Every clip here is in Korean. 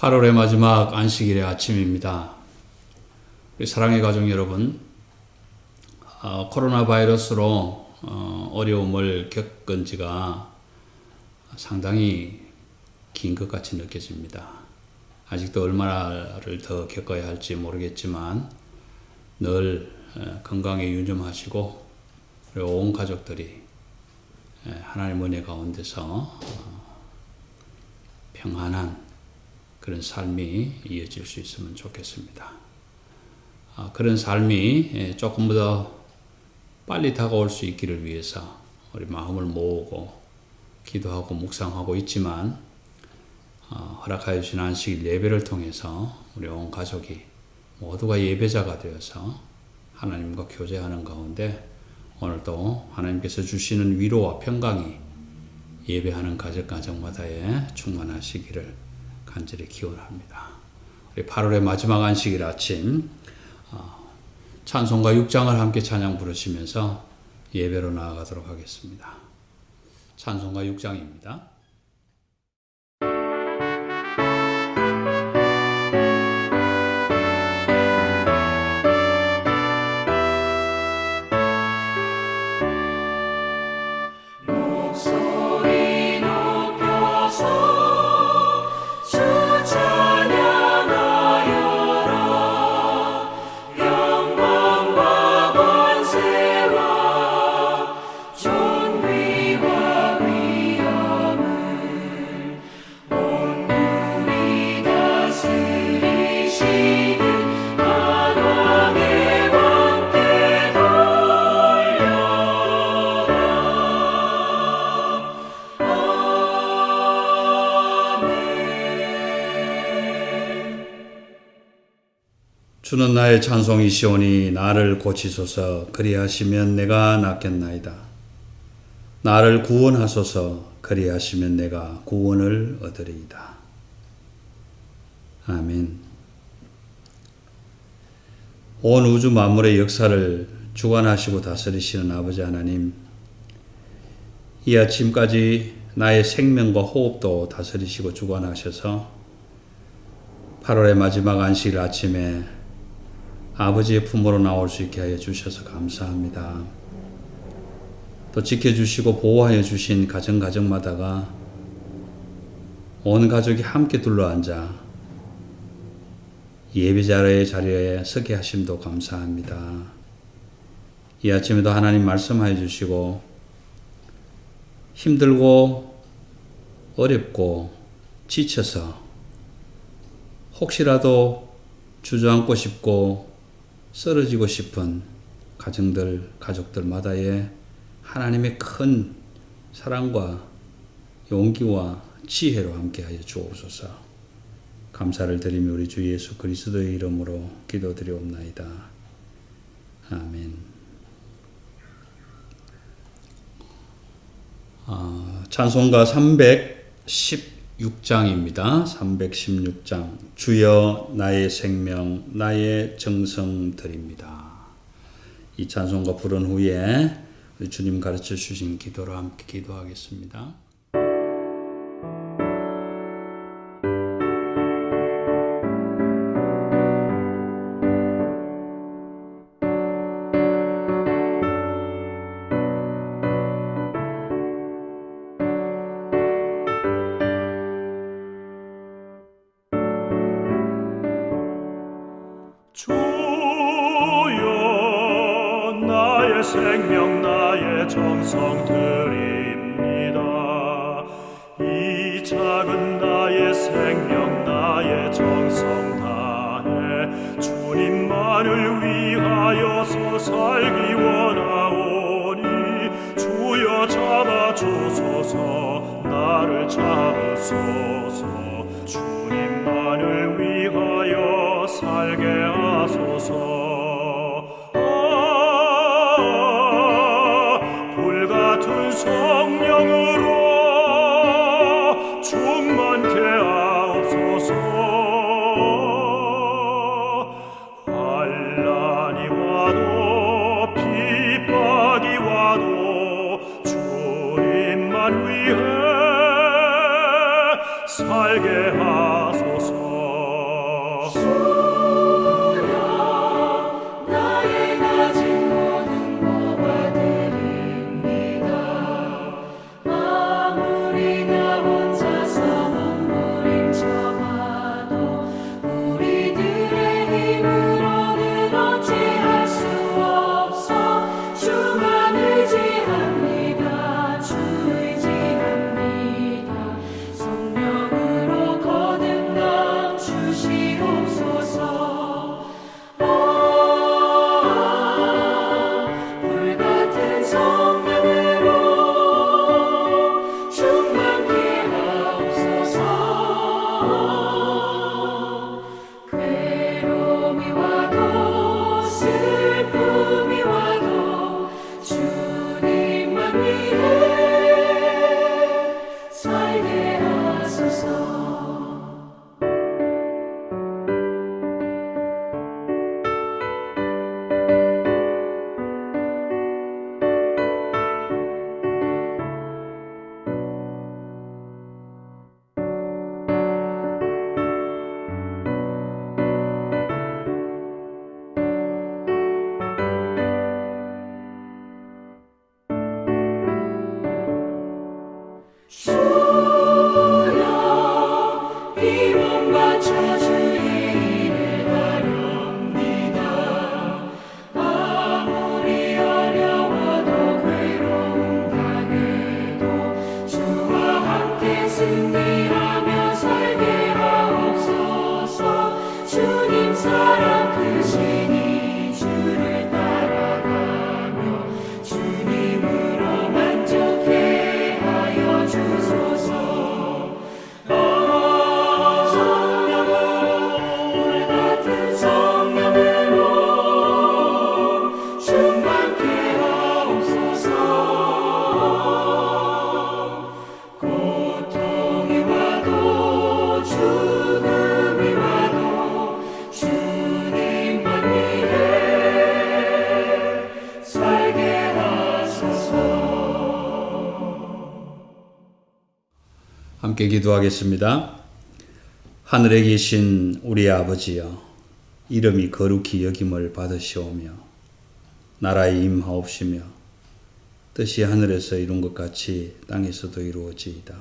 8월의 마지막 안식일의 아침입니다. 우리 사랑의 가족 여러분, 코로나 바이러스로 어려움을 겪은 지가 상당히 긴 것 같이 느껴집니다. 아직도 얼마나를 더 겪어야 할지 모르겠지만 늘 건강에 유념하시고 우리 온 가족들이 하나님 은혜 가운데서 평안한 그런 삶이 이어질 수 있으면 좋겠습니다. 그런 삶이 조금 더 빨리 다가올 수 있기를 위해서 우리 마음을 모으고 기도하고 묵상하고 있지만 허락하여 주신 안식일 예배를 통해서 우리 온 가족이 모두가 예배자가 되어서 하나님과 교제하는 가운데 오늘도 하나님께서 주시는 위로와 평강이 예배하는 가정마다에 충만하시기를 간절히 기원합니다. 우리 8월의 마지막 안식일 아침 찬송가 6장을 함께 찬양 부르시면서 예배로 나아가도록 하겠습니다. 찬송가 6장입니다. 주는 나의 찬송이시오니 나를 고치소서. 그리하시면 내가 낫겠나이다. 나를 구원하소서. 그리하시면 내가 구원을 얻으리이다. 아멘. 온 우주 만물의 역사를 주관하시고 다스리시는 아버지 하나님, 이 아침까지 나의 생명과 호흡도 다스리시고 주관하셔서 8월의 마지막 안식일 아침에 아버지의 품으로 나올 수 있게 하여 주셔서 감사합니다. 또 지켜주시고 보호하여 주신 가정마다가 온 가족이 함께 둘러앉아 예배자의 자리에 서게 하심도 감사합니다. 이 아침에도 하나님 말씀하여 주시고 힘들고 어렵고 지쳐서 혹시라도 주저앉고 싶고 쓰러지고 싶은 가족들마다의 하나님의 큰 사랑과 용기와 지혜로 함께하여 주옵소서. 감사를 드리며 우리 주 예수 그리스도의 이름으로 기도드리옵나이다. 아멘. 찬송가 316장입니다. 316장. 주여 나의 생명 나의 정성 드립니다. 이 찬송가 부른 후에 우리 주님 가르쳐 주신 기도로 함께 기도하겠습니다. 생명 나의 정성 드립니다. 이 작은 나의 생명 나의 정성 다해 주님만을 위하여서 살기 원하오니 주여 잡아주소서. 나를 잡으소서. 주님만을 위하여 살게 하소서. 성령으로 충만케 하옵소서. 환난이 와도 핍박이 와도 주님만 위해 살게 하소서. 나의 가진 모든 것 드립니다. 아무리 나 혼자서 몸부림쳐봐도 우리들의 힘으로는 어찌할 수 없어. 주만 의지합니다. 주 의지합니다. 성령으로 거듭나 주시옵소서. 불같은 성령으로 충만케 하옵소서. 괴로움이 와도 슬픔이 와도 주님만 위해 살게 하소서. 주여 이 몸 바쳐 주의 일을 하렵니다. 아무리 어려워도 괴로움 당해도 주와 함께 승리하며 살게 하옵소서. 주님 사랑 크시니 주를 따라가며 주님으로 만족해 하여 주소서. 불같은 성령으로 충만케 하옵소서. 고통이 와도 죽음이 와도 주님만 위해 살게 하소서. 함께 기도하겠습니다. 하늘에 계신 우리 아버지여, 이름이 거룩히 여김을 받으시오며 나라에 임하옵시며 뜻이 하늘에서 이룬 것 같이 땅에서도 이루어지이다.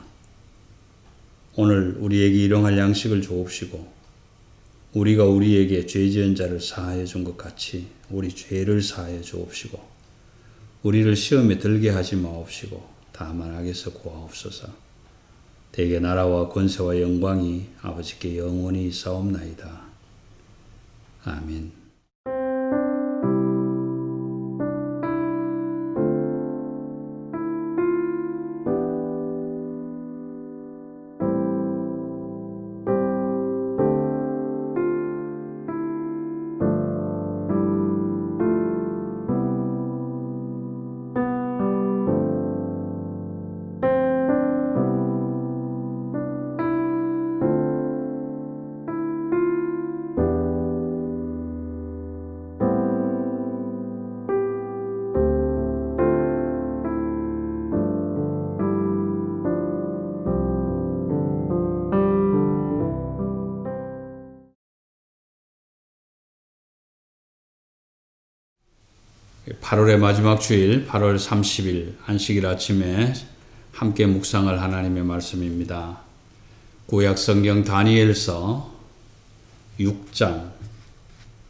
오늘 우리에게 일용할 양식을 주옵시고 우리가 우리에게 죄 지은 자를 사하여 준 것 같이 우리 죄를 사하여 주옵시고 우리를 시험에 들게 하지 마옵시고 다만 악에서 구하옵소서. 대개 나라와 권세와 영광이 아버지께 영원히 있사옵나이다. 아멘. (8월의) 마지막 주일 8월 30일 안식일 아침에 함께 묵상할 하나님의 말씀입니다. 구약 성경 다니엘서 6장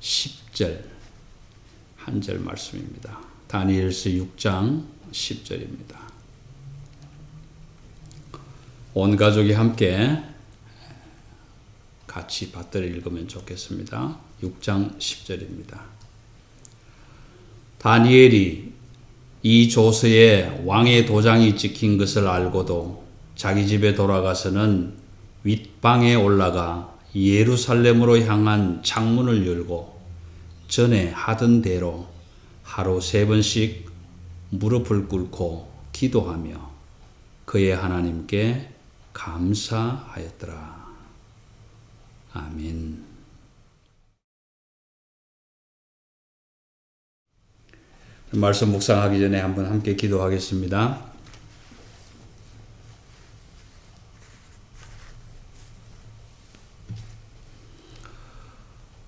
10절 한 절 말씀입니다. 다니엘서 6장 10절입니다. 온 가족이 함께 같이 받들어 읽으면 좋겠습니다. 6장 10절입니다. 다니엘이 이 조서에 왕의 도장이 찍힌 것을 알고도 자기 집에 돌아가서는 윗방에 올라가 예루살렘으로 향한 창문을 열고 전에 하던 대로 하루 3번씩 무릎을 꿇고 기도하며 그의 하나님께 감사하였더라. 아멘. 말씀 묵상하기 전에 한번 함께 기도하겠습니다.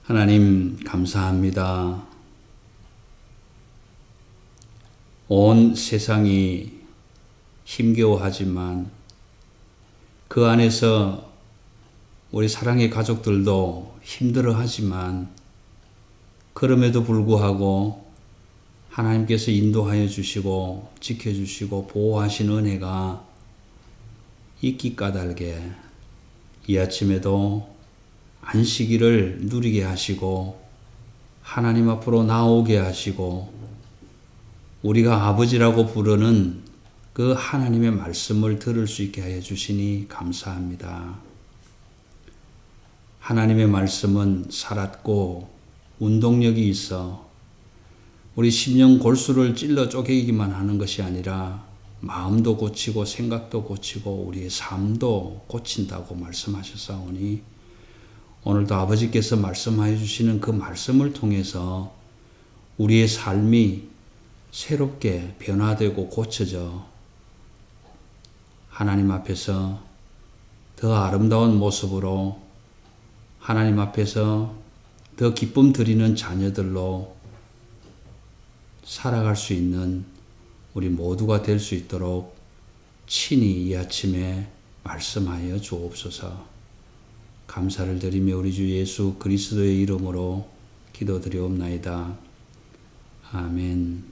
하나님 감사합니다. 온 세상이 힘겨워하지만 그 안에서 우리 사랑의 가족들도 힘들어하지만 그럼에도 불구하고 하나님께서 인도하여 주시고 지켜주시고 보호하신 은혜가 있기 까닭에 이 아침에도 안식일을 누리게 하시고 하나님 앞으로 나오게 하시고 우리가 아버지라고 부르는 그 하나님의 말씀을 들을 수 있게 하여 주시니 감사합니다. 하나님의 말씀은 살았고 운동력이 있어 우리 심령 골수를 찔러 쪼개기만 하는 것이 아니라 마음도 고치고 생각도 고치고 우리의 삶도 고친다고 말씀하셨사오니 오늘도 아버지께서 말씀하여 주시는 그 말씀을 통해서 우리의 삶이 새롭게 변화되고 고쳐져 하나님 앞에서 더 아름다운 모습으로 하나님 앞에서 더 기쁨 드리는 자녀들로 살아갈 수 있는 우리 모두가 될 수 있도록 친히 이 아침에 말씀하여 주옵소서. 감사를 드리며 우리 주 예수 그리스도의 이름으로 기도드리옵나이다. 아멘.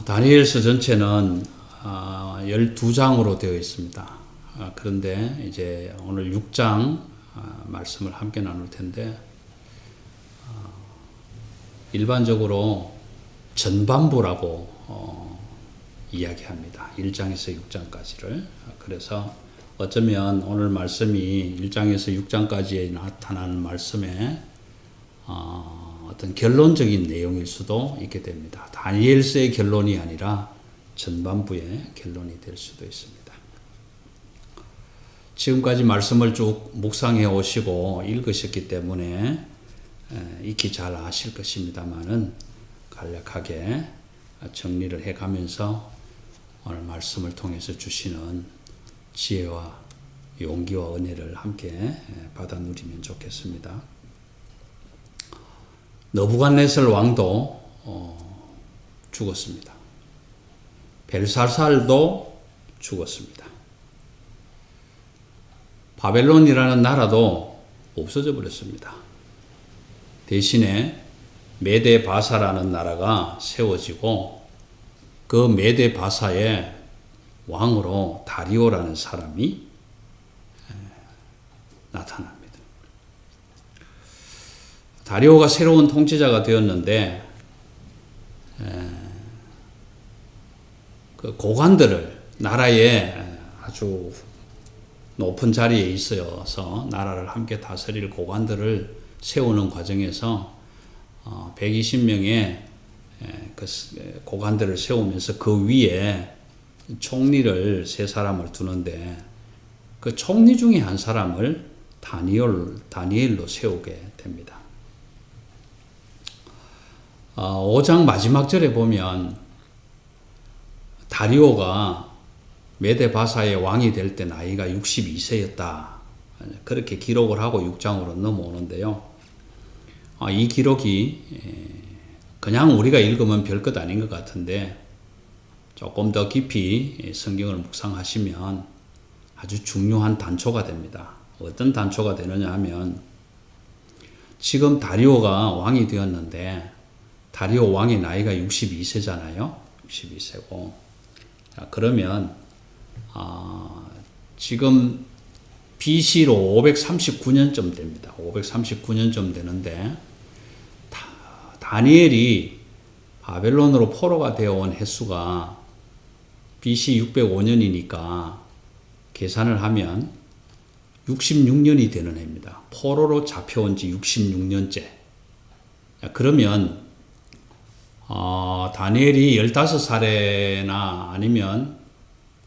다니엘서 전체는 12장으로 되어 있습니다. 그런데 이제 오늘 6장 말씀을 함께 나눌 텐데 일반적으로 전반부라고 이야기합니다. 1장에서 6장까지를. 그래서 어쩌면 오늘 말씀이 1장에서 6장까지에 나타나는 말씀에 어떤 결론적인 내용일 수도 있게 됩니다. 다니엘서의 결론이 아니라 전반부의 결론이 될 수도 있습니다. 지금까지 말씀을 쭉 묵상해 오시고 읽으셨기 때문에 익히 잘 아실 것입니다만은 간략하게 정리를 해가면서 오늘 말씀을 통해서 주시는 지혜와 용기와 은혜를 함께 받아 누리면 좋겠습니다. 느부갓네살 왕도 죽었습니다. 벨사살도 죽었습니다. 바벨론이라는 나라도 없어져 버렸습니다. 대신에 메데 바사라는 나라가 세워지고 그 메데 바사의 왕으로 다리오라는 사람이 나타납니다. 다리오가 새로운 통치자가 되었는데 그 고관들을 나라에 아주 높은 자리에 있어서 나라를 함께 다스릴 고관들을 세우는 과정에서 120명의 그 고관들을 세우면서 그 위에 총리를 3사람을 두는데 그 총리 중에 한 사람을 다니엘로 세우게 됩니다. 5장 마지막 절에 보면 다리오가 메데 바사의 왕이 될 때 나이가 62세였다. 그렇게 기록을 하고 6장으로 넘어오는데요. 이 기록이 그냥 우리가 읽으면 별것 아닌 것 같은데 조금 더 깊이 성경을 묵상하시면 아주 중요한 단초가 됩니다. 어떤 단초가 되느냐 하면 지금 다리오가 왕이 되었는데 다리오 왕의 나이가 62세잖아요. 62세고 그러면 지금 BC로 539년쯤 됩니다. 539년쯤 되는데 다니엘이 바벨론으로 포로가 되어온 횟수가 BC 605년이니까 계산을 하면 66년이 되는 해입니다. 포로로 잡혀온 지 66년째. 그러면 다니엘이 15살이나 아니면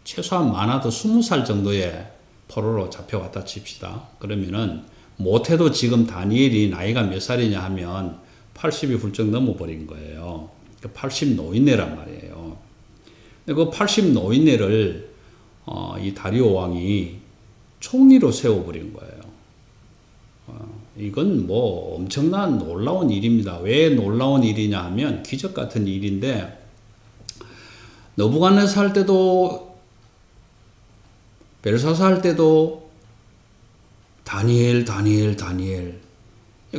최소한 많아도 20살 정도의 포로로 잡혀왔다 칩시다. 그러면은 못해도 지금 다니엘이 나이가 몇 살이냐 하면 80이 훌쩍 넘어버린 거예요. 80 노인네란 말이에요. 그 80 노인네를 이 다리오 왕이 총리로 세워버린 거예요. 이건 뭐 엄청난 놀라운 일입니다. 왜 놀라운 일이냐 하면 기적 같은 일인데, 느부갓네살 할 때도 벨사사 할 때도 다니엘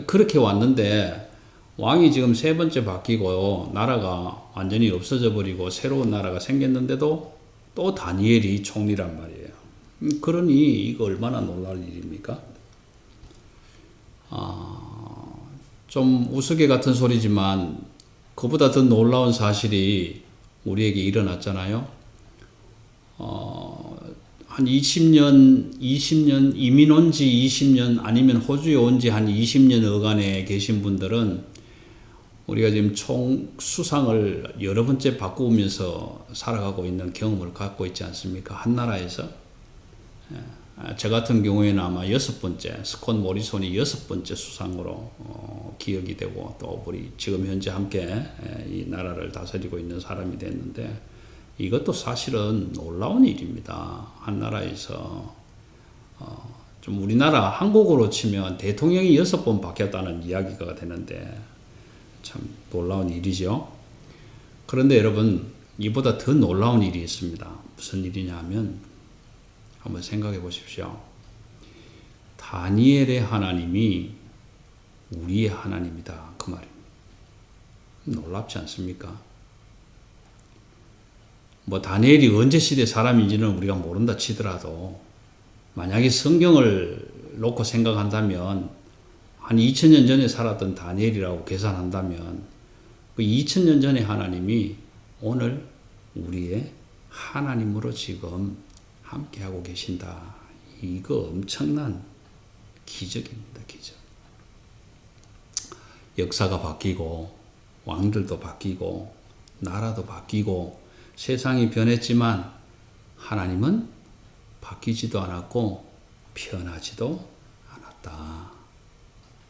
그렇게 왔는데, 왕이 지금 세 번째 바뀌고 나라가 완전히 없어져 버리고 새로운 나라가 생겼는데도 또 다니엘이 총리란 말이에요. 그러니 이거 얼마나 놀랄 일입니까? 좀 우스개 같은 소리지만 그보다 더 놀라운 사실이 우리에게 일어났잖아요. 한 20년 이민 온 지 20년 아니면 호주에 온 지 한 20년 어간에 계신 분들은 우리가 지금 총 수상을 여러 번째 바꾸면서 살아가고 있는 경험을 갖고 있지 않습니까? 한 나라에서. 저 같은 경우에는 아마 6번째, 스콧 모리손이 6번째 수상으로 기억이 되고, 또 우리 지금 현재 함께 이 나라를 다스리고 있는 사람이 됐는데, 이것도 사실은 놀라운 일입니다. 한 나라에서 좀 우리나라 한국으로 치면 대통령이 6번 바뀌었다는 이야기가 되는데 참 놀라운 일이죠. 그런데 여러분, 이보다 더 놀라운 일이 있습니다. 무슨 일이냐 하면, 한번 생각해 보십시오. 다니엘의 하나님이 우리의 하나님이다, 그 말입니다. 놀랍지 않습니까? 뭐 다니엘이 언제 시대 사람인지는 우리가 모른다 치더라도, 만약에 성경을 놓고 생각한다면 한 2000년 전에 살았던 다니엘이라고 계산한다면, 그 2000년 전의 하나님이 오늘 우리의 하나님으로 지금 함께하고 계신다. 이거 엄청난 기적입니다. 기적. 역사가 바뀌고 왕들도 바뀌고 나라도 바뀌고 세상이 변했지만 하나님은 바뀌지도 않았고 변하지도 않았다.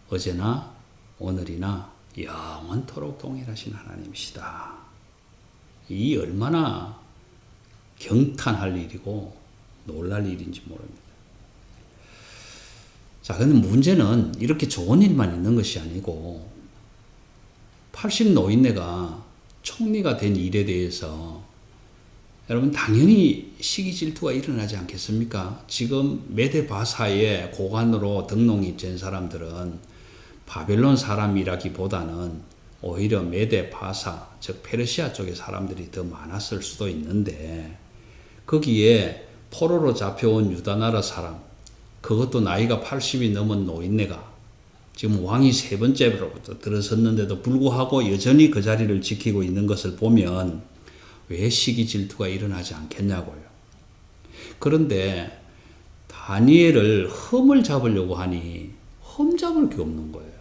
어제나 오늘이나 영원토록 동일하신 하나님이시다. 이 얼마나 경탄할 일이고 놀랄 일인지 모릅니다. 자, 근데 문제는 이렇게 좋은 일만 있는 것이 아니고 80 노인네가 총리가 된 일에 대해서 여러분 당연히 시기 질투가 일어나지 않겠습니까? 지금 메데 바사의 고관으로 등록이 된 사람들은 바벨론 사람이라기보다는 오히려 메데 바사, 즉 페르시아 쪽의 사람들이 더 많았을 수도 있는데, 거기에 포로로 잡혀온 유다나라 사람, 그것도 나이가 80이 넘은 노인네가 지금 왕이 세 번째로부터 들어섰는데도 불구하고 여전히 그 자리를 지키고 있는 것을 보면 왜 시기 질투가 일어나지 않겠냐고요. 그런데 다니엘을 흠을 잡으려고 하니 흠 잡을 게 없는 거예요.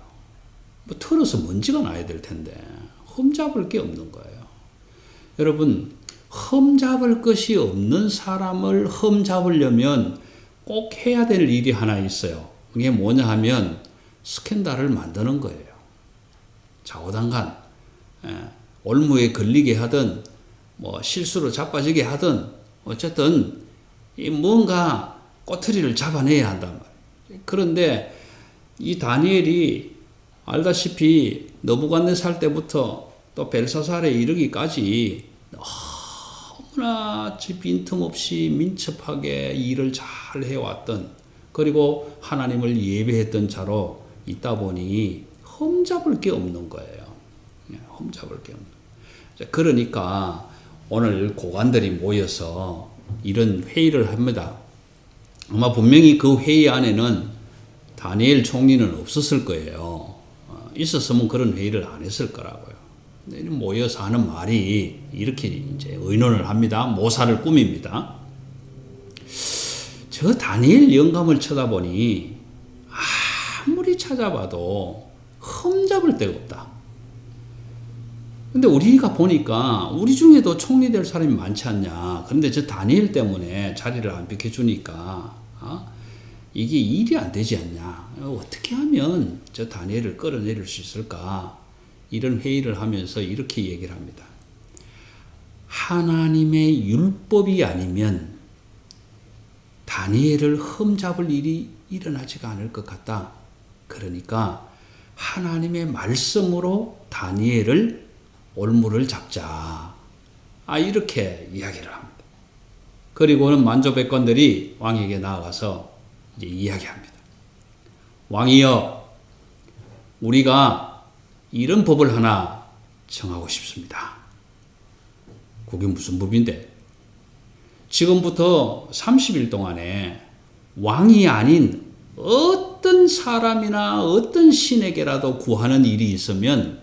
뭐 털어서 먼지가 나야 될 텐데 흠 잡을 게 없는 거예요. 여러분, 흠 잡을 것이 없는 사람을 흠 잡으려면 꼭 해야 될 일이 하나 있어요. 그게 뭐냐 하면 스캔들을 만드는 거예요. 좌우당간 올무에 걸리게 하든 뭐 실수로 자빠지게 하든 어쨌든 뭔가 꼬투리를 잡아내야 한단 말이에요. 그런데 이 다니엘이 알다시피 느부갓네살 때부터 또 벨사살에 이르기까지 너무나 빈틈없이 민첩하게 일을 잘 해왔던, 그리고 하나님을 예배했던 자로 있다 보니 흠잡을 게 없는 거예요. 흠잡을 게 없는 거예요. 그러니까 오늘 고관들이 모여서 이런 회의를 합니다. 아마 분명히 그 회의 안에는 다니엘 총리는 없었을 거예요. 있었으면 그런 회의를 안 했을 거라고요. 모여서 하는 말이 이렇게 이제 의논을 합니다. 모사를 꾸밉니다. 저 다니엘 영감을 쳐다보니 아무리 찾아봐도 흠잡을 데가 없다. 근데 우리가 보니까 우리 중에도 총리 될 사람이 많지 않냐. 그런데 저 다니엘 때문에 자리를 안 비켜주니까 이게 일이 안 되지 않냐. 어떻게 하면 저 다니엘을 끌어내릴 수 있을까. 이런 회의를 하면서 이렇게 얘기를 합니다. 하나님의 율법이 아니면 다니엘을 흠잡을 일이 일어나지가 않을 것 같다. 그러니까 하나님의 말씀으로 다니엘을 올무를 잡자. 이렇게 이야기를 합니다. 그리고는 만조백관들이 왕에게 나아가서 이제 이야기합니다. 왕이여, 우리가 이런 법을 하나 정하고 싶습니다. 그게 무슨 법인데? 지금부터 30일 동안에 왕이 아닌 어떤 사람이나 어떤 신에게라도 구하는 일이 있으면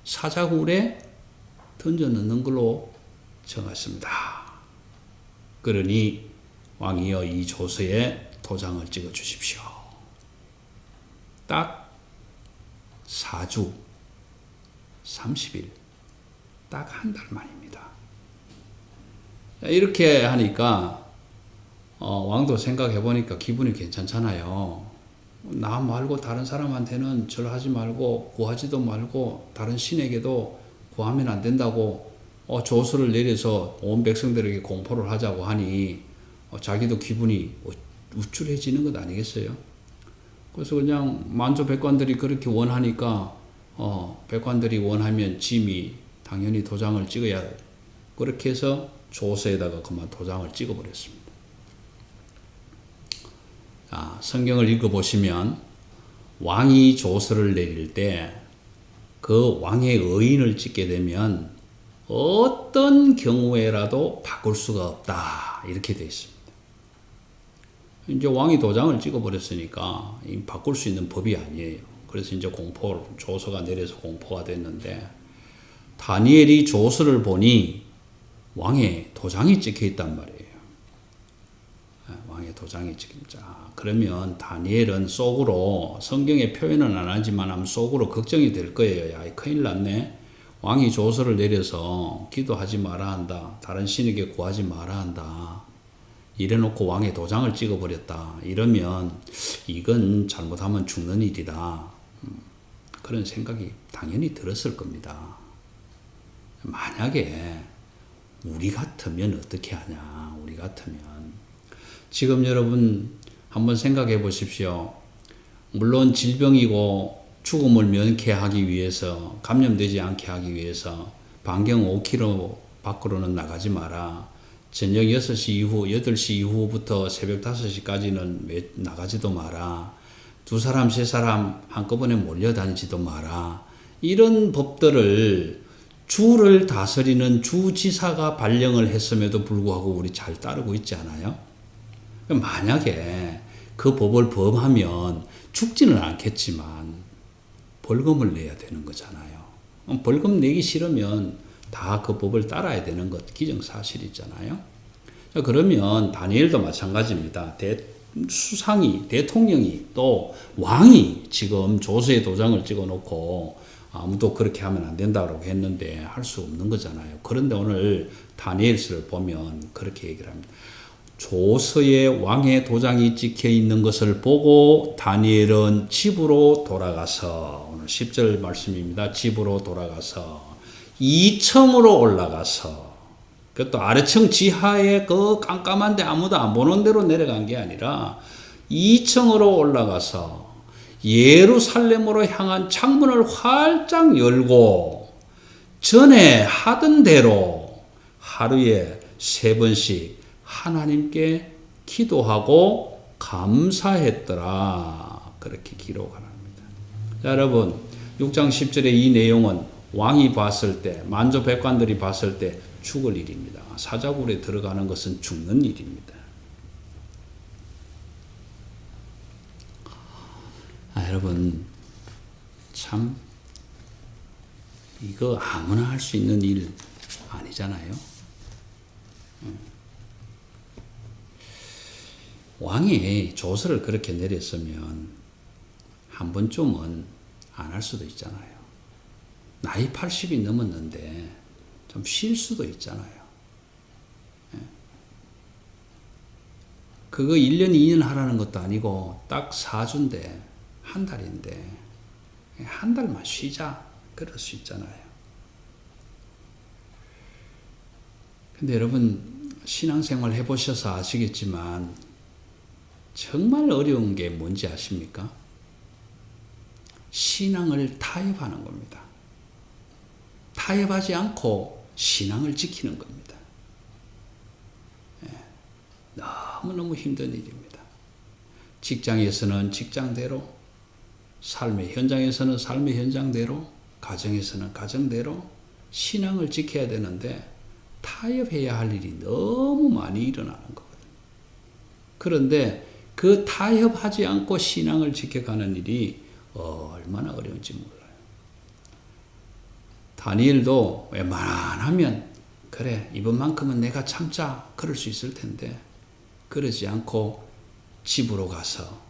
사자굴에 던져 넣는 걸로 정했습니다. 그러니 왕이여, 이 조서에 도장을 찍어 주십시오. 딱 4주 30일, 딱 한 달 만입니다. 이렇게 하니까 왕도 생각해 보니까 기분이 괜찮잖아요. 나 말고 다른 사람한테는 절하지 말고 구하지도 말고 다른 신에게도 구하면 안 된다고 조서를 내려서 온 백성들에게 공포를 하자고 하니 자기도 기분이 우쭐해지는 것 아니겠어요? 그래서 그냥 만조 백관들이 그렇게 원하니까 백관들이 원하면 짐이 당연히 도장을 찍어야 돼. 그렇게 해서 조서에다가 그만 도장을 찍어버렸습니다. 성경을 읽어보시면 왕이 조서를 내릴 때 그 왕의 의인을 찍게 되면 어떤 경우에라도 바꿀 수가 없다. 이렇게 되어 있습니다. 이제 왕이 도장을 찍어버렸으니까 바꿀 수 있는 법이 아니에요. 그래서 이제 조서가 내려서 공포가 됐는데 다니엘이 조서를 보니 왕의 도장이 찍혀 있단 말이에요. 왕의 도장이 찍혀 있다. 그러면 다니엘은 속으로, 성경에 표현은 안 하지만 속으로 걱정이 될 거예요. 야, 큰일 났네. 왕이 조서를 내려서 기도하지 마라 한다. 다른 신에게 구하지 마라 한다. 이래놓고 왕의 도장을 찍어버렸다. 이러면 이건 잘못하면 죽는 일이다. 그런 생각이 당연히 들었을 겁니다. 만약에 우리 같으면 어떻게 하냐. 우리 같으면 지금 여러분 한번 생각해 보십시오. 물론 질병이고 죽음을 면케하기 위해서, 감염되지 않게 하기 위해서 반경 5km 밖으로는 나가지 마라. 저녁 6시 이후, 8시 이후부터 새벽 5시까지는 나가지도 마라. 2사람, 3사람 한꺼번에 몰려다니지도 마라. 이런 법들을 주를 다스리는 주지사가 발령을 했음에도 불구하고 우리 잘 따르고 있지 않아요? 만약에 그 법을 범하면 죽지는 않겠지만 벌금을 내야 되는 거잖아요. 벌금 내기 싫으면 다 그 법을 따라야 되는 것 기정사실이잖아요. 그러면 다니엘도 마찬가지입니다. 수상이, 대통령이 또 왕이 지금 조서에 도장을 찍어놓고 아무도 그렇게 하면 안 된다고 했는데 할 수 없는 거잖아요. 그런데 오늘 다니엘서를 보면 그렇게 얘기를 합니다. 조서에 왕의 도장이 찍혀 있는 것을 보고 다니엘은 집으로 돌아가서, 오늘 10절 말씀입니다. 집으로 돌아가서 2층으로 올라가서, 그것도 아래층 지하에 그 깜깜한데 아무도 안 보는 데로 내려간 게 아니라 2층으로 올라가서 예루살렘으로 향한 창문을 활짝 열고 전에 하던 대로 하루에 3번씩 하나님께 기도하고 감사했더라. 그렇게 기록을 합니다. 자, 여러분 6장 10절의 이 내용은 왕이 봤을 때, 만조 백관들이 봤을 때 죽을 일입니다. 사자굴에 들어가는 것은 죽는 일입니다. 여러분 참 이거 아무나 할 수 있는 일 아니잖아요. 왕이 조서를 그렇게 내렸으면 한 번쯤은 안 할 수도 있잖아요. 나이 80이 넘었는데 좀 쉴 수도 있잖아요. 그거 1년, 2년 하라는 것도 아니고 딱 4주인데, 한 달인데 한 달만 쉬자 그럴 수 있잖아요. 근데 여러분 신앙생활 해보셔서 아시겠지만 정말 어려운 게 뭔지 아십니까? 신앙을 타협하는 겁니다. 타협하지 않고 신앙을 지키는 겁니다. 너무너무 힘든 일입니다. 직장에서는 직장대로, 삶의 현장에서는 삶의 현장대로, 가정에서는 가정대로 신앙을 지켜야 되는데 타협해야 할 일이 너무 많이 일어나는 거거든요. 그런데 그 타협하지 않고 신앙을 지켜가는 일이 얼마나 어려운지 몰라요. 다니엘도 웬만하면 그래 이번만큼은 내가 참자 그럴 수 있을 텐데 그러지 않고 집으로 가서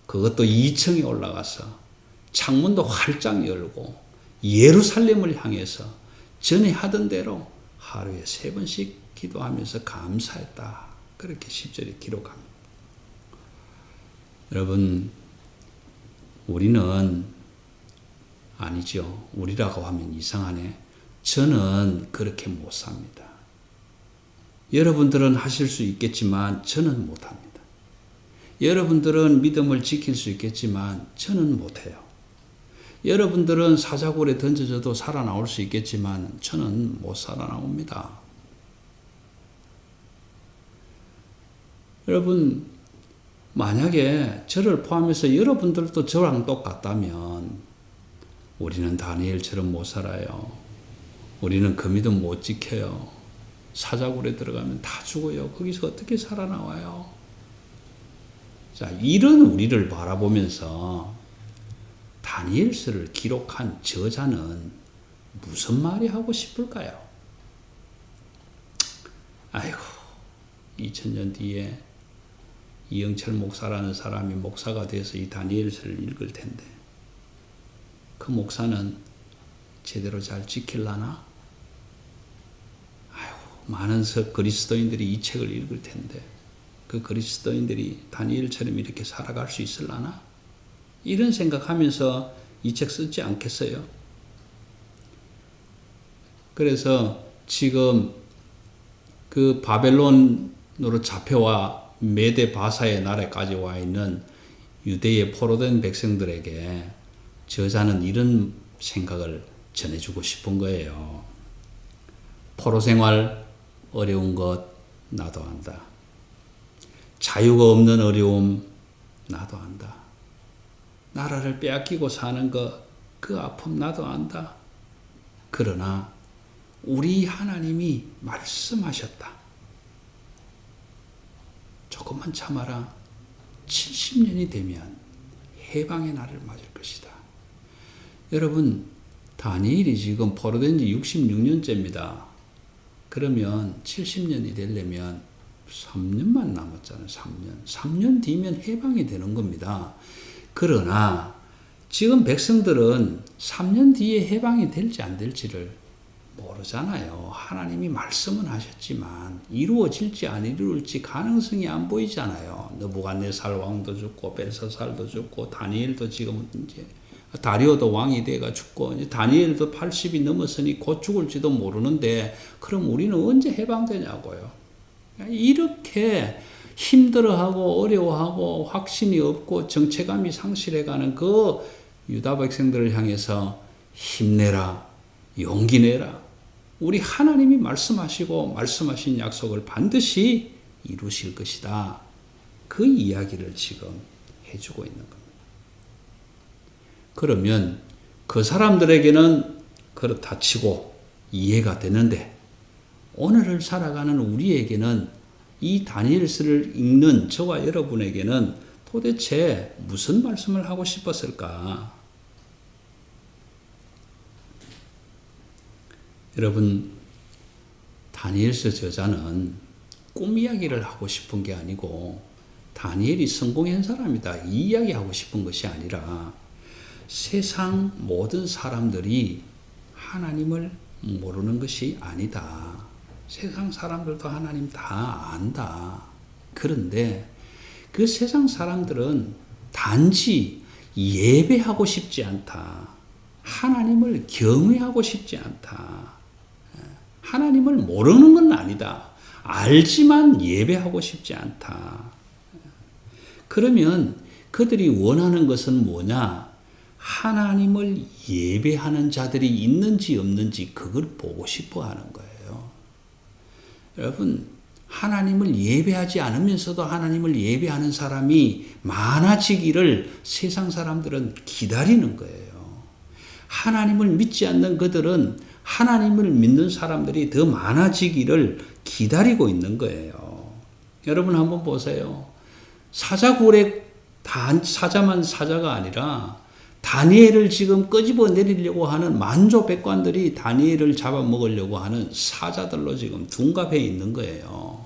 그것도 2층에 올라가서 창문도 활짝 열고 예루살렘을 향해서 전에 하던 대로 하루에 3번씩 기도하면서 감사했다. 그렇게 10절에 기록합니다. 여러분 우리는 아니죠. 우리라고 하면 이상하네. 저는 그렇게 못 삽니다. 여러분들은 하실 수 있겠지만 저는 못합니다. 여러분들은 믿음을 지킬 수 있겠지만 저는 못해요. 여러분들은 사자굴에 던져져도 살아나올 수 있겠지만 저는 못 살아나옵니다. 여러분 만약에 저를 포함해서 여러분들도 저랑 똑같다면 우리는 다니엘처럼 못 살아요. 우리는 그 믿음 못 지켜요. 사자굴에 들어가면 다 죽어요. 거기서 어떻게 살아나와요? 자, 이런 우리를 바라보면서 다니엘서를 기록한 저자는 무슨 말이 하고 싶을까요? 아이고, 2000년 뒤에 이영철 목사라는 사람이 목사가 돼서 이 다니엘서를 읽을 텐데 그 목사는 제대로 잘 지킬라나? 아이고, 많은 그리스도인들이 이 책을 읽을 텐데 그 그리스도인들이 다니엘처럼 이렇게 살아갈 수 있을라나? 이런 생각하면서 이 책 쓰지 않겠어요? 그래서 지금 그 바벨론으로 잡혀와 메데 바사의 나라까지 와 있는 유대의 포로된 백성들에게 저자는 이런 생각을 전해주고 싶은 거예요. 포로 생활 어려운 것 나도 안다. 자유가 없는 어려움 나도 안다. 나라를 빼앗기고 사는 것 그 아픔 나도 안다. 그러나 우리 하나님이 말씀하셨다. 조금만 참아라. 70년이 되면 해방의 날을 맞을 것이다. 여러분 다니엘이 지금 포로된 지 66년째입니다. 그러면 70년이 되려면 3년만 남았잖아요. 3년 뒤면 해방이 되는 겁니다. 그러나 지금 백성들은 3년 뒤에 해방이 될지 안 될지를 모르잖아요. 하나님이 말씀은 하셨지만 이루어질지 안 이루어질지 가능성이 안 보이잖아요. 느부갓네살 왕도 죽고 벨사살도 죽고 다니엘도 지금 이제 다리오도 왕이 돼가 죽고 이제 다니엘도 80이 넘었으니 곧 죽을지도 모르는데 그럼 우리는 언제 해방되냐고요. 이렇게 힘들어하고 어려워하고 확신이 없고 정체감이 상실해가는 그 유다 백성들을 향해서 힘내라, 용기 내라. 우리 하나님이 말씀하시고 말씀하신 약속을 반드시 이루실 것이다. 그 이야기를 지금 해주고 있는 겁니다. 그러면 그 사람들에게는 그렇다 치고 이해가 되는데 오늘을 살아가는 우리에게는 이 다니엘서를 읽는 저와 여러분에게는 도대체 무슨 말씀을 하고 싶었을까? 여러분, 다니엘서 저자는 꿈 이야기를 하고 싶은 게 아니고 다니엘이 성공한 사람이다 이 이야기 하고 싶은 것이 아니라 세상 모든 사람들이 하나님을 모르는 것이 아니다. 세상 사람들도 하나님 다 안다. 그런데 그 세상 사람들은 단지 예배하고 싶지 않다. 하나님을 경외하고 싶지 않다. 하나님을 모르는 건 아니다. 알지만 예배하고 싶지 않다. 그러면 그들이 원하는 것은 뭐냐? 하나님을 예배하는 자들이 있는지 없는지 그걸 보고 싶어 하는 거예요. 여러분, 하나님을 예배하지 않으면서도 하나님을 예배하는 사람이 많아지기를 세상 사람들은 기다리는 거예요. 하나님을 믿지 않는 그들은 하나님을 믿는 사람들이 더 많아지기를 기다리고 있는 거예요. 여러분 한번 보세요. 사자굴에 사자만 사자가 아니라 다니엘을 지금 끄집어 내리려고 하는 만조백관들이 다니엘을 잡아먹으려고 하는 사자들로 지금 둔갑해 있는 거예요.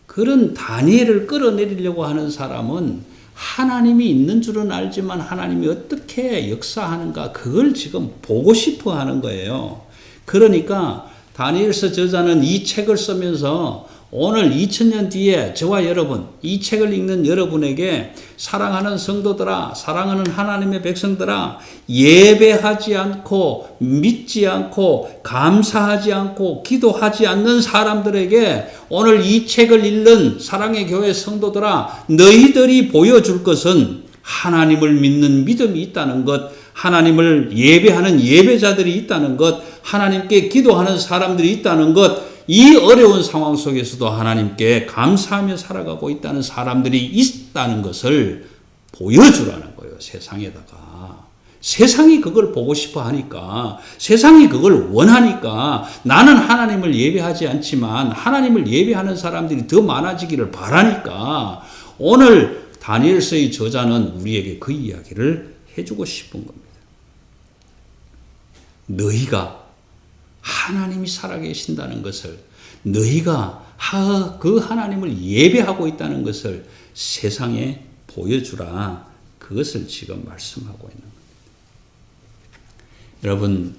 그런 다니엘을 끌어내리려고 하는 사람은 하나님이 있는 줄은 알지만 하나님이 어떻게 역사하는가 그걸 지금 보고 싶어 하는 거예요. 그러니까 다니엘서 저자는 이 책을 쓰면서 오늘 2000년 뒤에 저와 여러분, 이 책을 읽는 여러분에게 사랑하는 성도들아, 사랑하는 하나님의 백성들아, 예배하지 않고 믿지 않고 감사하지 않고 기도하지 않는 사람들에게 오늘 이 책을 읽는 사랑의 교회 성도들아, 너희들이 보여줄 것은 하나님을 믿는 믿음이 있다는 것, 하나님을 예배하는 예배자들이 있다는 것, 하나님께 기도하는 사람들이 있다는 것, 이 어려운 상황 속에서도 하나님께 감사하며 살아가고 있다는 사람들이 있다는 것을 보여주라는 거예요. 세상에다가. 세상이 그걸 보고 싶어 하니까, 세상이 그걸 원하니까 나는 하나님을 예배하지 않지만 하나님을 예배하는 사람들이 더 많아지기를 바라니까 오늘 다니엘서의 저자는 우리에게 그 이야기를 해주고 싶은 겁니다. 너희가 하나님이 살아계신다는 것을, 너희가 그 하나님을 예배하고 있다는 것을 세상에 보여주라. 그것을 지금 말씀하고 있는 겁니다. 여러분,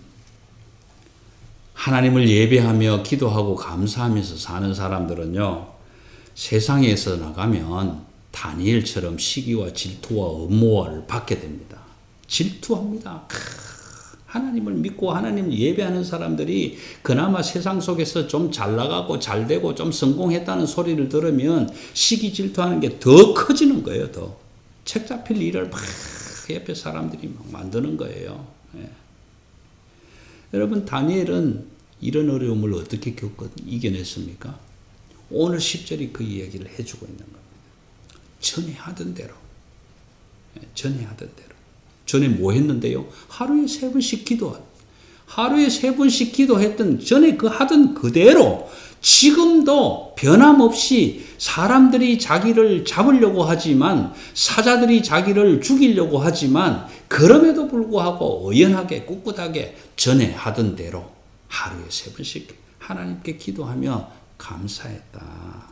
하나님을 예배하며 기도하고 감사하면서 사는 사람들은요, 세상에서 나가면 다니엘처럼 시기와 질투와 음모를 받게 됩니다. 질투합니다. 하나님을 믿고 하나님을 예배하는 사람들이 그나마 세상 속에서 좀 잘 나가고 잘 되고 좀 성공했다는 소리를 들으면 시기 질투하는 게 더 커지는 거예요. 더 책 잡힐 일을 막 옆에 사람들이 막 만드는 거예요. 예. 여러분, 다니엘은 이런 어려움을 어떻게 이겨냈습니까? 오늘 10절이 그 이야기를 해주고 있는 겁니다. 전에 하던 대로, 전에 하던 대로. 전에 뭐 했는데요? 하루에 3번씩 하루에 3번씩 기도했던 전에 그 하던 그대로 지금도 변함없이 사람들이 자기를 잡으려고 하지만, 사자들이 자기를 죽이려고 하지만, 그럼에도 불구하고 의연하게 꿋꿋하게 전에 하던 대로 하루에 3번씩 하나님께 기도하며 감사했다.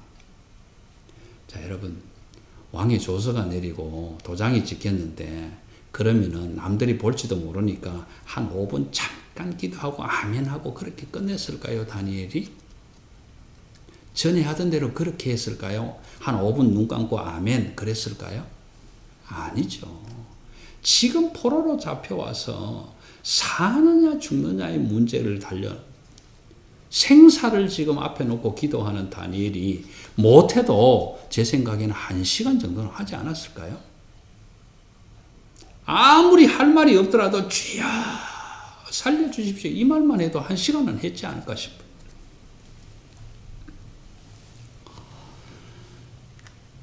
자, 여러분, 왕의 조서가 내리고 도장이 찍혔는데 그러면은 남들이 볼지도 모르니까 한 5분 잠깐 기도하고 아멘하고 그렇게 끝냈을까요? 다니엘이? 전에 하던 대로 그렇게 했을까요? 한 5분 눈 감고 아멘 그랬을까요? 아니죠. 지금 포로로 잡혀와서 사느냐 죽느냐의 문제를 달려 생사를 지금 앞에 놓고 기도하는 다니엘이 못해도 제 생각에는 1시간 정도는 하지 않았을까요? 아무리 할 말이 없더라도 주여 살려주십시오 이 말만 해도 1시간은 했지 않을까 싶어요.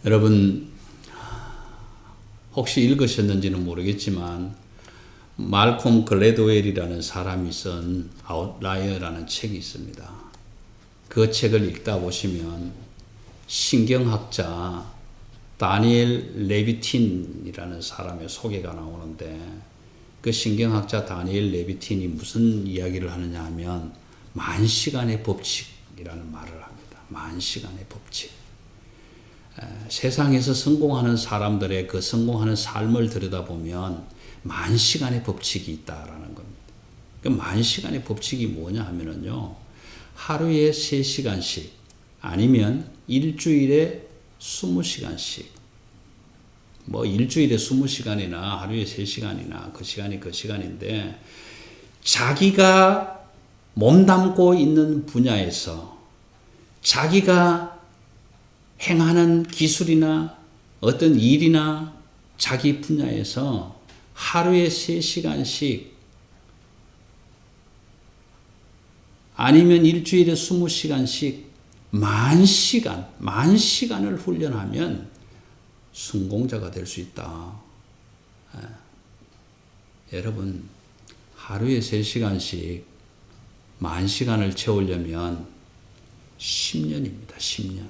여러분, 혹시 읽으셨는지는 모르겠지만 말콤 글래드웰이라는 사람이 쓴 아웃라이어라는 책이 있습니다. 그 책을 읽다 보시면 신경학자 다니엘 레비틴이라는 사람의 소개가 나오는데, 그 신경학자 다니엘 레비틴이 무슨 이야기를 하느냐 하면 만시간의 법칙이라는 말을 합니다. 만시간의 법칙. 세상에서 성공하는 사람들의 그 성공하는 삶을 들여다보면 만시간의 법칙이 있다라는 겁니다. 그 만시간의 법칙이 뭐냐 하면은요, 하루에 3시간씩 아니면 일주일에 20시간씩, 뭐 일주일에 20시간이나 하루에 3시간이나 그 시간이 그 시간인데, 자기가 몸담고 있는 분야에서 자기가 행하는 기술이나 어떤 일이나 자기 분야에서 하루에 3시간씩 아니면 일주일에 20시간씩 만 시간을 훈련하면 성공자가 될 수 있다. 여러분, 하루에 3시간씩 만 시간을 채우려면 10년입니다. 10년.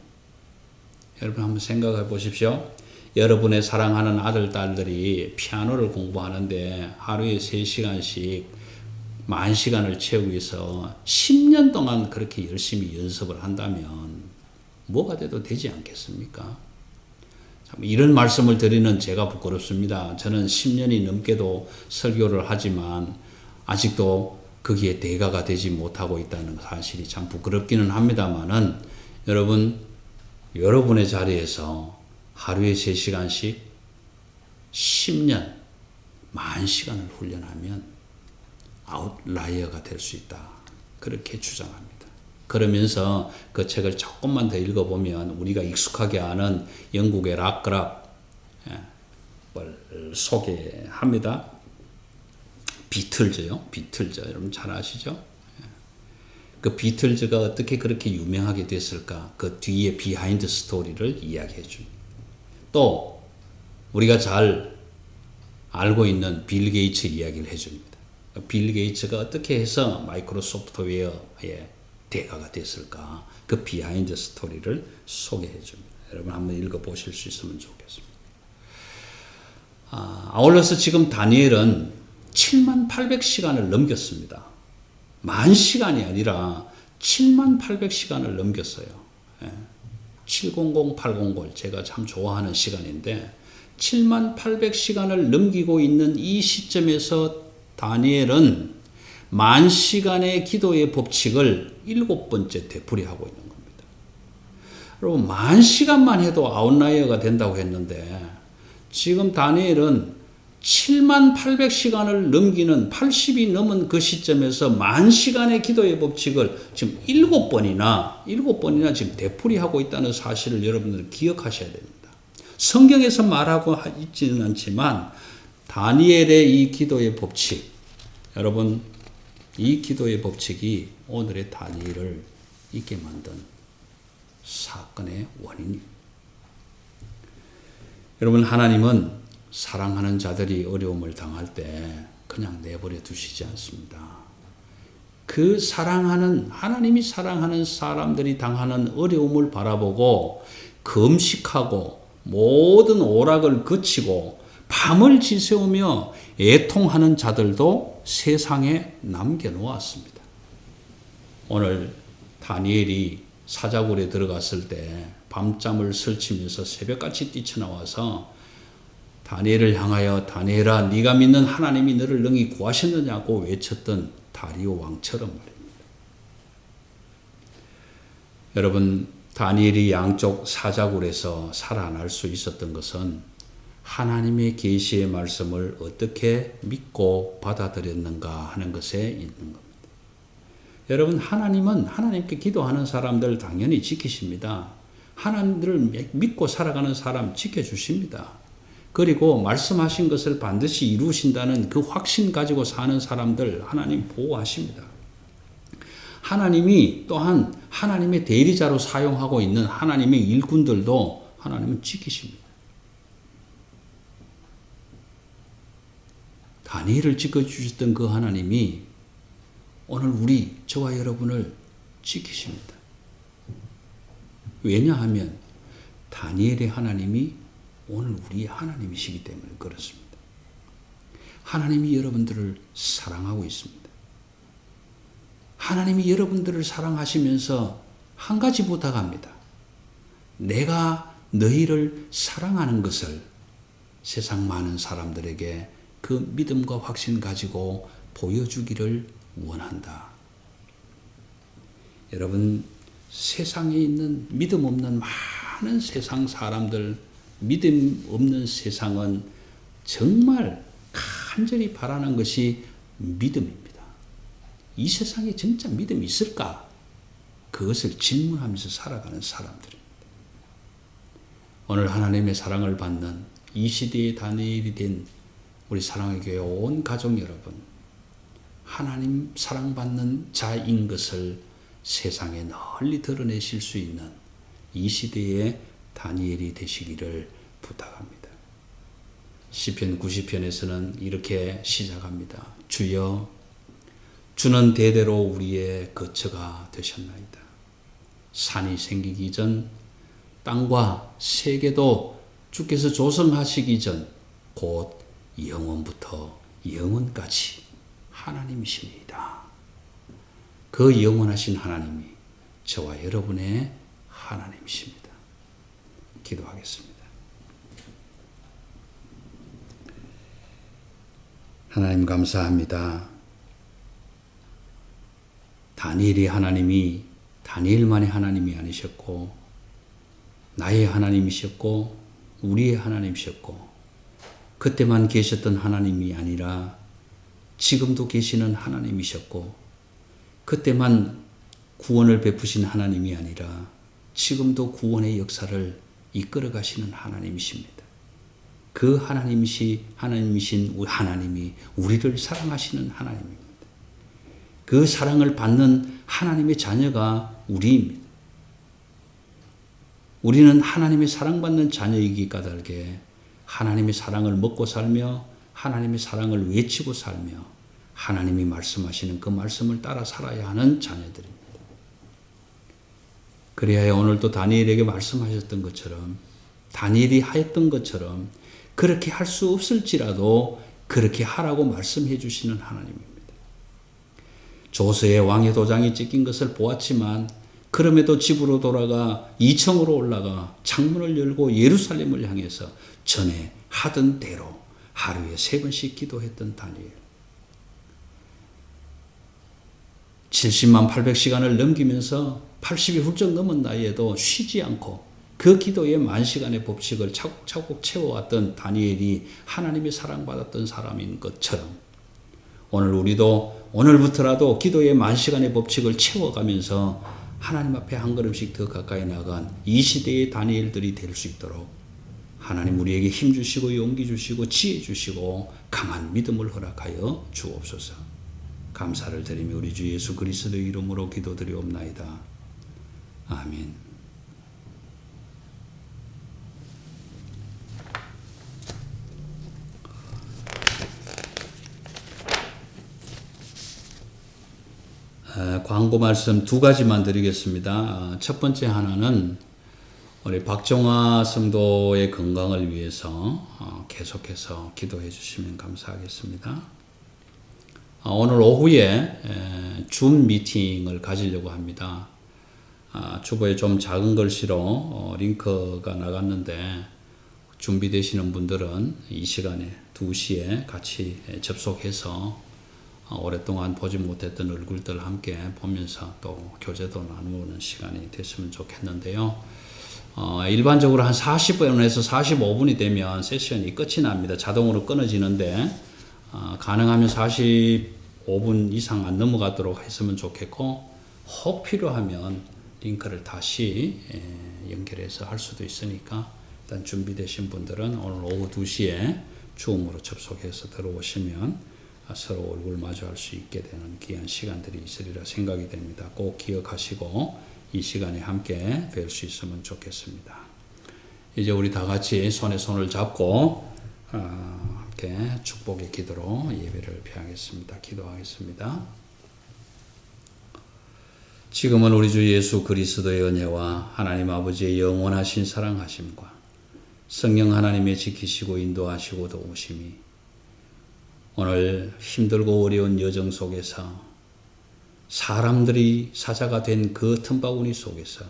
여러분 한번 생각해 보십시오. 여러분의 사랑하는 아들, 딸들이 피아노를 공부하는데 하루에 3시간씩 만 시간을 채우기 위해서 10년 동안 그렇게 열심히 연습을 한다면 뭐가 돼도 되지 않겠습니까? 참 이런 말씀을 드리는 제가 부끄럽습니다. 저는 10년이 넘게도 설교를 하지만 아직도 거기에 대가가 되지 못하고 있다는 사실이 참 부끄럽기는 합니다만은 여러분의 자리에서 하루에 3시간씩 10년, 만 시간을 훈련하면 아웃라이어가 될 수 있다. 그렇게 주장합니다. 그러면서 그 책을 조금만 더 읽어보면 우리가 익숙하게 아는 영국의 락그랍을 소개합니다. 비틀즈요. 비틀즈. 여러분 잘 아시죠? 그 비틀즈가 어떻게 그렇게 유명하게 됐을까? 그 뒤에 비하인드 스토리를 이야기해 줍니다. 또 우리가 잘 알고 있는 빌 게이츠 이야기를 해줍니다. 빌 게이츠가 어떻게 해서 마이크로소프트웨어의 대가가 됐을까? 그 비하인드 스토리를 소개해 줍니다. 여러분 한번 읽어보실 수 있으면 좋겠습니다. 아울러서 지금 다니엘은 7800시간을 넘겼습니다. 만 시간이 아니라 7800시간을 넘겼어요. 700, 800 제가 참 좋아하는 시간인데 7800시간을 넘기고 있는 이 시점에서 다니엘은 만 시간의 기도의 법칙을 7번째 되풀이하고 있는 겁니다. 여러분 만 시간만 해도 아웃라이어가 된다고 했는데 지금 다니엘은 7800시간을 넘기는 80이 넘은 그 시점에서 만 시간의 기도의 법칙을 지금 7번이나 지금 되풀이하고 있다는 사실을 여러분들은 기억하셔야 됩니다. 성경에서 말하고 있지는 않지만 다니엘의 이 기도의 법칙, 여러분 이 기도의 법칙이 오늘의 다니엘을 있게 만든 사건의 원인입니다. 여러분 하나님은 사랑하는 자들이 어려움을 당할 때 그냥 내버려 두시지 않습니다. 그 하나님이 사랑하는 사람들이 당하는 어려움을 바라보고 금식하고 모든 오락을 거치고 밤을 지새우며 애통하는 자들도 세상에 남겨놓았습니다. 오늘 다니엘이 사자굴에 들어갔을 때 밤잠을 설치면서 새벽같이 뛰쳐나와서 다니엘을 향하여 다니엘아 네가 믿는 하나님이 너를 능히 구하셨느냐고 외쳤던 다리오 왕처럼 말입니다. 여러분 다니엘이 양쪽 사자굴에서 살아날 수 있었던 것은 하나님의 계시의 말씀을 어떻게 믿고 받아들였는가 하는 것에 있는 겁니다. 여러분 하나님은 하나님께 기도하는 사람들 당연히 지키십니다. 하나님을 믿고 살아가는 사람 지켜주십니다. 그리고 말씀하신 것을 반드시 이루신다는 그 확신 가지고 사는 사람들 하나님 보호하십니다. 하나님이 또한 하나님의 대리자로 사용하고 있는 하나님의 일꾼들도 하나님은 지키십니다. 다니엘을 지켜주셨던 그 하나님이 오늘 저와 여러분을 지키십니다. 왜냐하면 다니엘의 하나님이 오늘 우리의 하나님이시기 때문에 그렇습니다. 하나님이 여러분들을 사랑하고 있습니다. 하나님이 여러분들을 사랑하시면서 한 가지 부탁합니다. 내가 너희를 사랑하는 것을 세상 많은 사람들에게 그 믿음과 확신 가지고 보여주기를 원한다. 여러분 세상에 있는 믿음 없는 많은 세상 사람들, 믿음 없는 세상은 정말 간절히 바라는 것이 믿음입니다. 이 세상에 진짜 믿음이 있을까? 그것을 질문하면서 살아가는 사람들입니다. 오늘 하나님의 사랑을 받는 이 시대의 다니엘이 된 우리 사랑의 교회 온 가족 여러분, 하나님 사랑받는 자인 것을 세상에 널리 드러내실 수 있는 이 시대의 다니엘이 되시기를 부탁합니다. 시편 90편에서는 이렇게 시작합니다. 주여, 주는 대대로 우리의 거처가 되셨나이다. 산이 생기기 전 땅과 세계도 주께서 조성하시기 전 곧 영원부터 영원까지 하나님이십니다. 그 영원하신 하나님이 저와 여러분의 하나님이십니다. 기도하겠습니다. 하나님 감사합니다. 다니엘의 하나님이 다니엘만의 하나님이 아니셨고 나의 하나님이셨고 우리의 하나님이셨고 그때만 계셨던 하나님이 아니라 지금도 계시는 하나님이셨고 그때만 구원을 베푸신 하나님이 아니라 지금도 구원의 역사를 이끌어 가시는 하나님이십니다. 그 하나님이신 하나님이 우리를 사랑하시는 하나님입니다. 그 사랑을 받는 하나님의 자녀가 우리입니다. 우리는 하나님의 사랑받는 자녀이기 까닭에 하나님의 사랑을 먹고 살며 하나님의 사랑을 외치고 살며 하나님이 말씀하시는 그 말씀을 따라 살아야 하는 자녀들입니다. 그래야 오늘도 다니엘에게 말씀하셨던 것처럼 다니엘이 하였던 것처럼 그렇게 할 수 없을지라도 그렇게 하라고 말씀해 주시는 하나님입니다. 조서의 왕의 도장이 찍힌 것을 보았지만 그럼에도 집으로 돌아가 2층으로 올라가 창문을 열고 예루살렘을 향해서 전에 하던 대로 하루에 3번씩 기도했던 다니엘. 70만 800시간을 넘기면서 80이 훌쩍 넘은 나이에도 쉬지 않고 그 기도의 10,000시간의 법칙을 차곡차곡 채워왔던 다니엘이 하나님의 사랑받았던 사람인 것처럼 오늘 우리도 오늘부터라도 기도의 10,000시간의 법칙을 채워가면서 하나님 앞에 한 걸음씩 더 가까이 나간 이 시대의 다니엘들이 될 수 있도록 하나님 우리에게 힘 주시고 용기 주시고 지혜 주시고 강한 믿음을 허락하여 주옵소서. 감사를 드리며 우리 주 예수 그리스도의 이름으로 기도드리옵나이다. 아멘. 광고 말씀 2가지만 드리겠습니다. 첫 번째 하나는 우리 박정화 성도의 건강을 위해서 계속해서 기도해 주시면 감사하겠습니다. 오늘 오후에 줌 미팅을 가지려고 합니다. 주보에 좀 작은 글씨로 링크가 나갔는데 준비되시는 분들은 이 시간에 2시에 같이 접속해서 오랫동안 보지 못했던 얼굴들 함께 보면서 또 교제도 나누는 시간이 됐으면 좋겠는데요. 일반적으로 한 40분에서 45분이 되면 세션이 끝이 납니다. 자동으로 끊어지는데 가능하면 45분 이상 안 넘어가도록 했으면 좋겠고 혹 필요하면 링크를 다시 연결해서 할 수도 있으니까 일단 준비되신 분들은 오늘 오후 2시에 줌으로 접속해서 들어오시면 서로 얼굴 마주할 수 있게 되는 귀한 시간들이 있으리라 생각이 됩니다. 꼭 기억하시고 이 시간에 함께 뵐 수 있으면 좋겠습니다. 이제 우리 다 같이 손에 손을 잡고 함께 축복의 기도로 예배를 피하겠습니다. 기도하겠습니다. 지금은 우리 주 예수 그리스도의 은혜와 하나님 아버지의 영원하신 사랑하심과 성령 하나님의 지키시고 인도하시고 도우심이 오늘 힘들고 어려운 여정 속에서 사람들이 사자가 된 그 틈바구니 속에서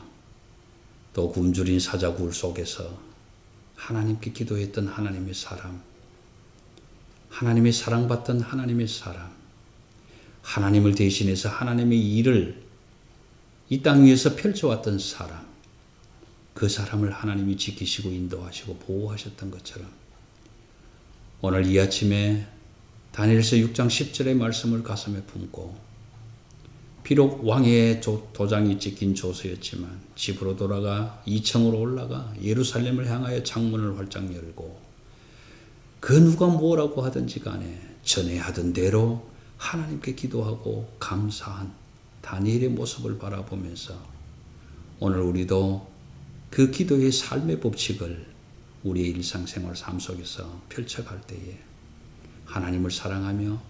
또 굶주린 사자굴 속에서 하나님께 기도했던 하나님의 사람, 하나님의 사랑받던 하나님의 사람, 하나님을 대신해서 하나님의 일을 이 땅 위에서 펼쳐왔던 사람, 그 사람을 하나님이 지키시고 인도하시고 보호하셨던 것처럼 오늘 이 아침에 다니엘서 6장 10절의 말씀을 가슴에 품고 비록 왕의 도장이 찍힌 조서였지만 집으로 돌아가 2층으로 올라가 예루살렘을 향하여 창문을 활짝 열고 그 누가 뭐라고 하든지 간에 전에 하던 대로 하나님께 기도하고 감사한 다니엘의 모습을 바라보면서 오늘 우리도 그 기도의 삶의 법칙을 우리의 일상생활 삶 속에서 펼쳐갈 때에 하나님을 사랑하며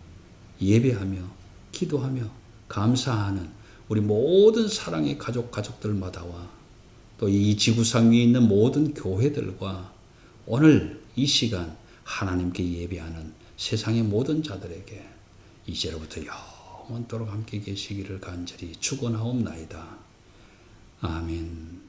예배하며 기도하며 감사하는 우리 모든 사랑의 가족들마다와 또 이 지구상 위에 있는 모든 교회들과 오늘 이 시간 하나님께 예배하는 세상의 모든 자들에게 이제로부터 영원토록 함께 계시기를 간절히 축원하옵나이다. 아멘.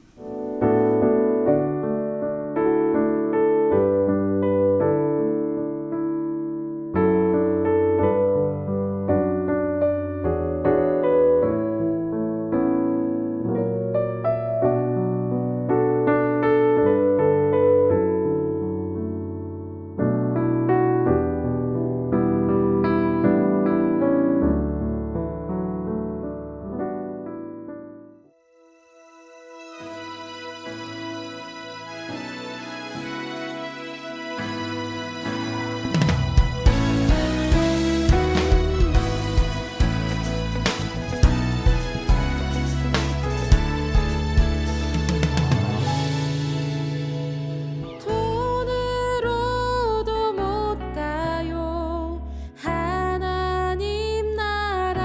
돈으로도 못 가요 하나님 나라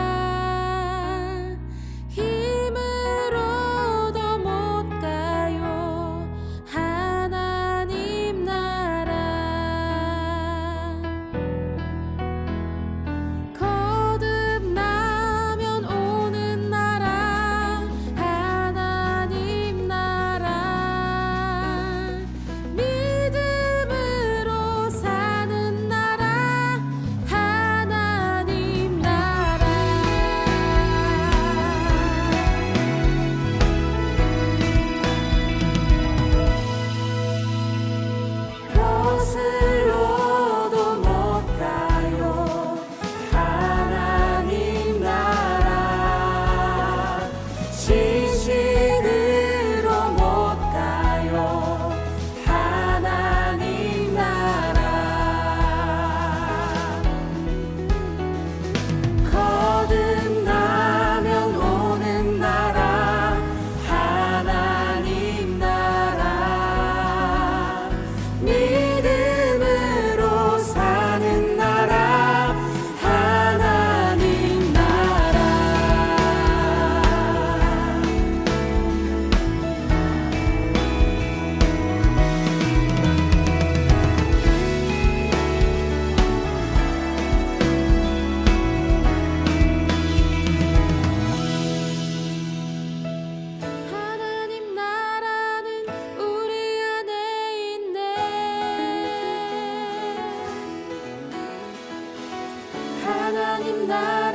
힘으로도 못 가요 하나님 나라 거듭나면 오는 나라 하나님 나라 믿음으로 사는 나라 하나님 나라 벼슬로도 못 가요 하나님 나라 시신으로 못 가요 하나님 나라 거듭나면 오는 나라 하나님 나라 믿음으로 사는 나라 하나님 나라 하나님 나라는 우리 안에 있네 하나님 나라